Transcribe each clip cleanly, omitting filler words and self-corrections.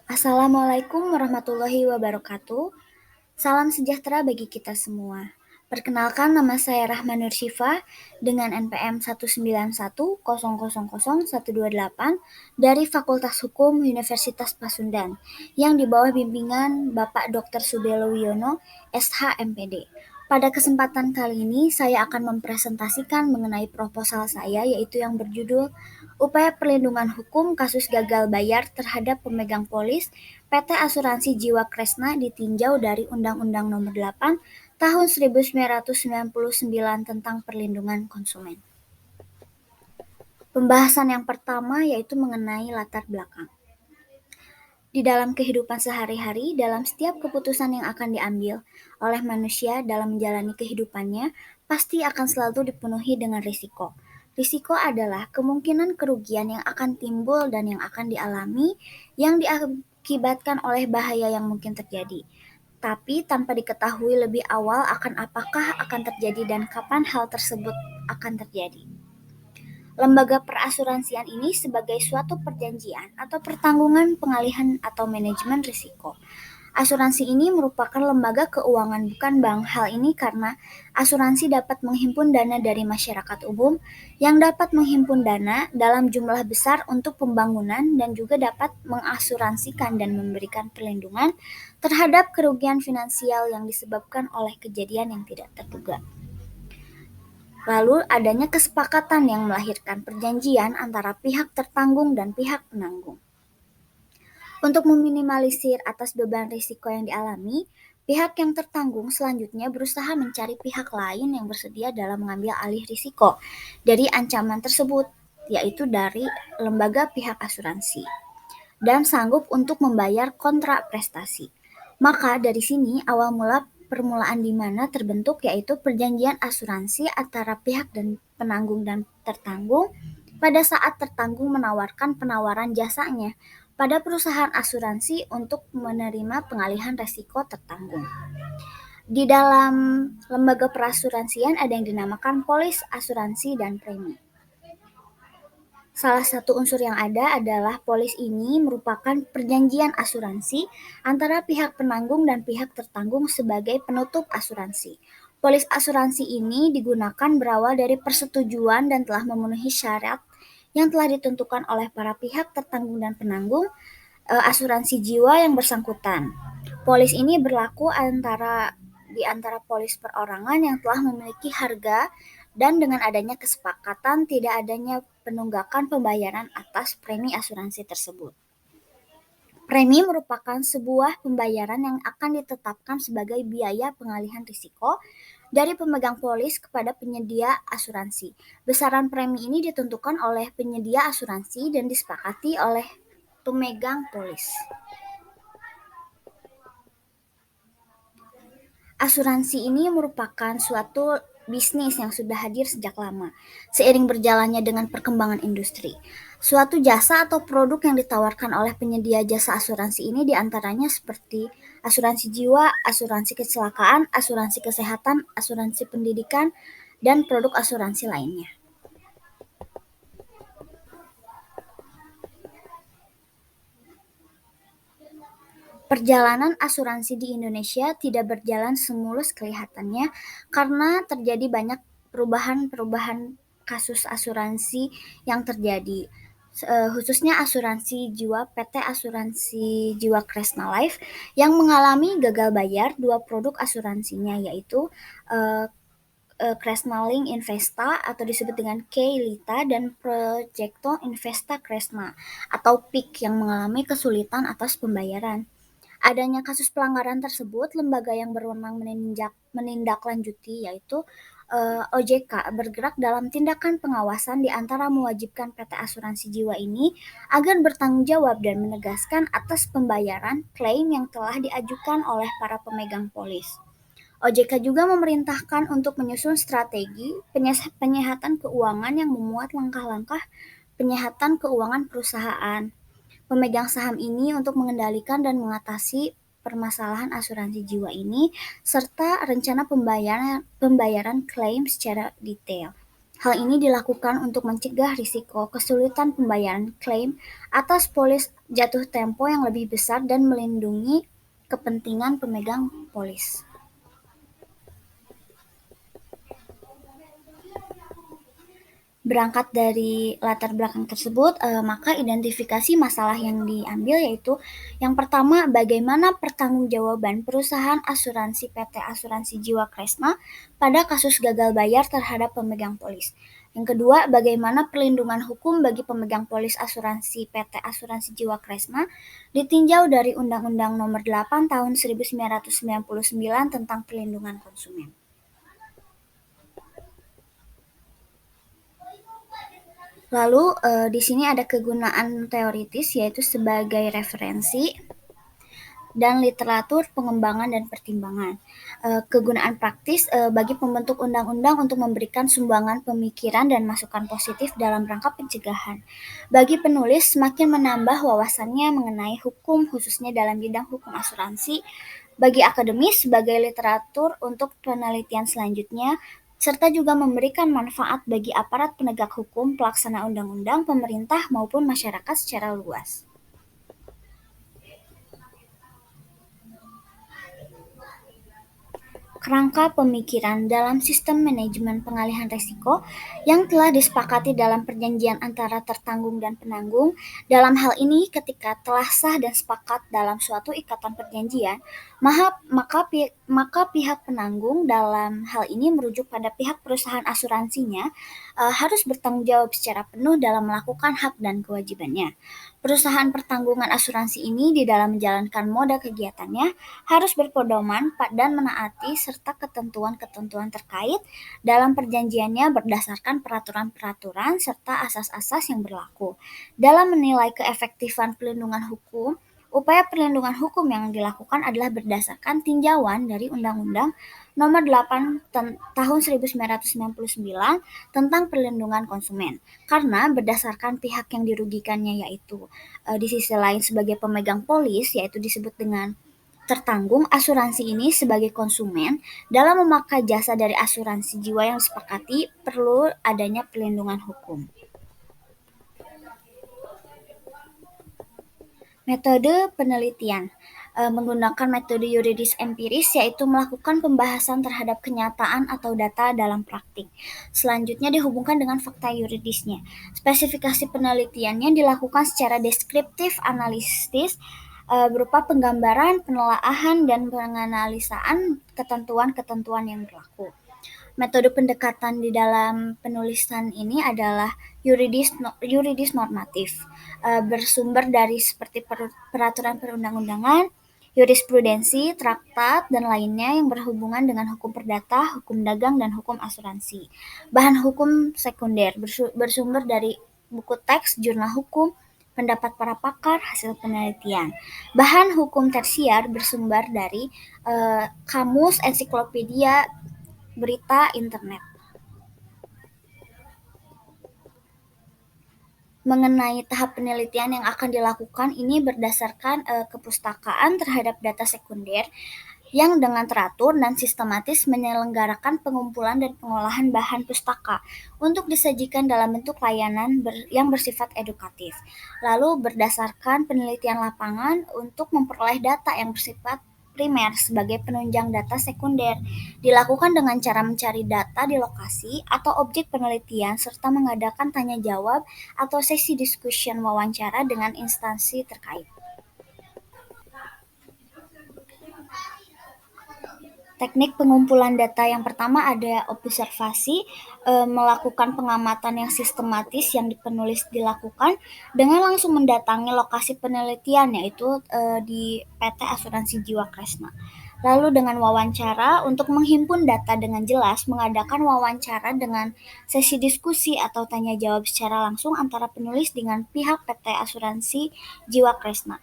Assalamualaikum warahmatullahi wabarakatuh. Salam sejahtera bagi kita semua. Perkenalkan, nama saya Rahma Nur Syifa dengan NPM 191000128 dari Fakultas Hukum Universitas Pasundan yang di bawah bimbingan Bapak Dr. Subelo Wiono, SH MPD. Pada kesempatan kali ini saya akan mempresentasikan mengenai proposal saya, yaitu yang berjudul Upaya Perlindungan Hukum Kasus Gagal Bayar Terhadap Pemegang Polis PT Asuransi Jiwa Kresna ditinjau dari Undang-Undang Nomor 8 Tahun 1999 tentang Perlindungan Konsumen. Pembahasan yang pertama yaitu mengenai latar belakang. Di dalam kehidupan sehari-hari, dalam setiap keputusan yang akan diambil oleh manusia dalam menjalani kehidupannya, pasti akan selalu dipenuhi dengan risiko. Risiko adalah kemungkinan kerugian yang akan timbul dan yang akan dialami yang diakibatkan oleh bahaya yang mungkin terjadi. Tapi tanpa diketahui lebih awal akan apakah akan terjadi dan kapan hal tersebut akan terjadi. Lembaga perasuransian ini sebagai suatu perjanjian atau pertanggungan pengalihan atau manajemen risiko. Asuransi ini merupakan lembaga keuangan bukan bank. Hal ini karena asuransi dapat menghimpun dana dari masyarakat umum yang dapat menghimpun dana dalam jumlah besar untuk pembangunan dan juga dapat mengasuransikan dan memberikan perlindungan terhadap kerugian finansial yang disebabkan oleh kejadian yang tidak terduga. Lalu adanya kesepakatan yang melahirkan perjanjian antara pihak tertanggung dan pihak penanggung. Untuk meminimalisir atas beban risiko yang dialami, pihak yang tertanggung selanjutnya berusaha mencari pihak lain yang bersedia dalam mengambil alih risiko dari ancaman tersebut, yaitu dari lembaga pihak asuransi, dan sanggup untuk membayar kontrak prestasi. Maka dari sini awal mula permulaan di mana terbentuk yaitu perjanjian asuransi antara pihak dan penanggung dan tertanggung pada saat tertanggung menawarkan penawaran jasanya pada perusahaan asuransi untuk menerima pengalihan resiko tertanggung. Di dalam lembaga perasuransian ada yang dinamakan polis asuransi dan premi. Salah satu unsur yang ada adalah polis ini merupakan perjanjian asuransi antara pihak penanggung dan pihak tertanggung sebagai penutup asuransi. Polis asuransi ini digunakan berawal dari persetujuan dan telah memenuhi syarat yang telah ditentukan oleh para pihak tertanggung dan penanggung asuransi jiwa yang bersangkutan. Polis ini berlaku di antara polis perorangan yang telah memiliki harga dan dengan adanya kesepakatan tidak adanya penunggakan pembayaran atas premi asuransi tersebut. Premi merupakan sebuah pembayaran yang akan ditetapkan sebagai biaya pengalihan risiko dari pemegang polis kepada penyedia asuransi. Besaran premi ini ditentukan oleh penyedia asuransi dan disepakati oleh pemegang polis. Asuransi ini merupakan suatu bisnis yang sudah hadir sejak lama, seiring berjalannya dengan perkembangan industri. Suatu jasa atau produk yang ditawarkan oleh penyedia jasa asuransi ini diantaranya seperti asuransi jiwa, asuransi kecelakaan, asuransi kesehatan, asuransi pendidikan, dan produk asuransi lainnya. Perjalanan asuransi di Indonesia tidak berjalan semulus kelihatannya karena terjadi banyak perubahan-perubahan kasus asuransi yang terjadi. Khususnya asuransi jiwa PT Asuransi Jiwa Kresna Life yang mengalami gagal bayar dua produk asuransinya yaitu Kresna Link Investa atau disebut dengan K-Lita dan Projecto Investa Kresna atau PIK yang mengalami kesulitan atas pembayaran. Adanya kasus pelanggaran tersebut, lembaga yang berwenang menindaklanjuti yaitu OJK bergerak dalam tindakan pengawasan di antara mewajibkan PT Asuransi Jiwa ini agar bertanggung jawab dan menegaskan atas pembayaran klaim yang telah diajukan oleh para pemegang polis. OJK juga memerintahkan untuk menyusun strategi penyehatan keuangan yang memuat langkah-langkah penyehatan keuangan perusahaan pemegang saham ini untuk mengendalikan dan mengatasi permasalahan asuransi jiwa ini serta rencana pembayaran klaim secara detail. Hal ini dilakukan untuk mencegah risiko kesulitan pembayaran klaim atas polis jatuh tempo yang lebih besar dan melindungi kepentingan pemegang polis. Berangkat dari latar belakang tersebut, maka identifikasi masalah yang diambil yaitu yang pertama, bagaimana pertanggungjawaban perusahaan asuransi PT Asuransi Jiwa Kresna pada kasus gagal bayar terhadap pemegang polis. Yang kedua, bagaimana perlindungan hukum bagi pemegang polis asuransi PT Asuransi Jiwa Kresna ditinjau dari Undang-Undang Nomor 8 Tahun 1999 tentang Perlindungan Konsumen. Lalu di sini ada kegunaan teoritis yaitu sebagai referensi dan literatur pengembangan dan pertimbangan. Kegunaan praktis bagi pembentuk undang-undang untuk memberikan sumbangan pemikiran dan masukan positif dalam rangka pencegahan. Bagi penulis semakin menambah wawasannya mengenai hukum khususnya dalam bidang hukum asuransi. Bagi akademis sebagai literatur untuk penelitian selanjutnya, serta juga memberikan manfaat bagi aparat penegak hukum, pelaksana undang-undang, pemerintah maupun masyarakat secara luas. Kerangka pemikiran dalam sistem manajemen pengalihan risiko yang telah disepakati dalam perjanjian antara tertanggung dan penanggung. Dalam hal ini, ketika telah sah dan sepakat dalam suatu ikatan perjanjian, maka pihak penanggung dalam hal ini merujuk pada pihak perusahaan asuransinya harus bertanggung jawab secara penuh dalam melakukan hak dan kewajibannya. Perusahaan pertanggungan asuransi ini di dalam menjalankan moda kegiatannya harus berpedoman dan menaati serta ketentuan-ketentuan terkait dalam perjanjiannya berdasarkan peraturan-peraturan serta asas-asas yang berlaku. Dalam menilai keefektifan pelindungan hukum, upaya perlindungan hukum yang dilakukan adalah berdasarkan tinjauan dari Undang-Undang Nomor 8 Tahun 1999 tentang Perlindungan Konsumen. Karena berdasarkan pihak yang dirugikannya yaitu di sisi lain sebagai pemegang polis yaitu disebut dengan tertanggung, asuransi ini sebagai konsumen dalam memakai jasa dari asuransi jiwa yang disepakati perlu adanya perlindungan hukum. Metode penelitian menggunakan metode yuridis empiris yaitu melakukan pembahasan terhadap kenyataan atau data dalam praktik. Selanjutnya dihubungkan dengan fakta yuridisnya. Spesifikasi penelitiannya dilakukan secara deskriptif analitis berupa penggambaran, penelaahan, dan penganalisaan ketentuan-ketentuan yang berlaku. Metode pendekatan di dalam penulisan ini adalah yuridis normatif, bersumber dari seperti peraturan perundang-undangan, jurisprudensi, traktat, dan lainnya yang berhubungan dengan hukum perdata, hukum dagang, dan hukum asuransi. Bahan hukum sekunder bersumber dari buku teks, jurnal hukum, pendapat para pakar, hasil penelitian. Bahan hukum tersier bersumber dari kamus, ensiklopedia, berita, internet. Mengenai tahap penelitian yang akan dilakukan ini berdasarkan kepustakaan terhadap data sekunder yang dengan teratur dan sistematis menyelenggarakan pengumpulan dan pengolahan bahan pustaka untuk disajikan dalam bentuk layanan yang bersifat edukatif. Lalu berdasarkan penelitian lapangan untuk memperoleh data yang bersifat primer sebagai penunjang data sekunder, dilakukan dengan cara mencari data di lokasi atau objek penelitian serta mengadakan tanya jawab atau sesi discussion wawancara dengan instansi terkait. Teknik pengumpulan data yang pertama ada observasi, melakukan pengamatan yang sistematis yang penulis dilakukan dengan langsung mendatangi lokasi penelitian yaitu di PT Asuransi Jiwa Kresna. Lalu dengan wawancara untuk menghimpun data dengan jelas, mengadakan wawancara dengan sesi diskusi atau tanya jawab secara langsung antara penulis dengan pihak PT Asuransi Jiwa Kresna.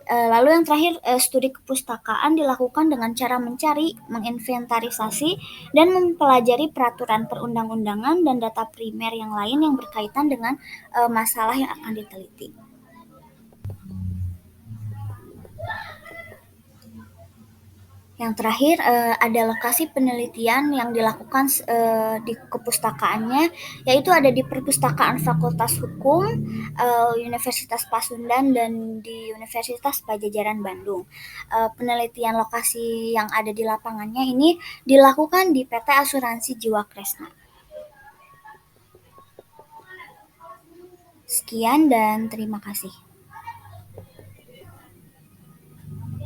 Lalu yang terakhir, studi kepustakaan dilakukan dengan cara mencari, menginventarisasi, dan mempelajari peraturan perundang-undangan dan data primer yang lain yang berkaitan dengan masalah yang akan diteliti. Yang terakhir, ada lokasi penelitian yang dilakukan di kepustakaannya, yaitu ada di Perpustakaan Fakultas Hukum, Universitas Pasundan, dan di Universitas Pajajaran Bandung. Penelitian lokasi yang ada di lapangannya ini dilakukan di PT Asuransi Jiwa Kresna. Sekian dan terima kasih.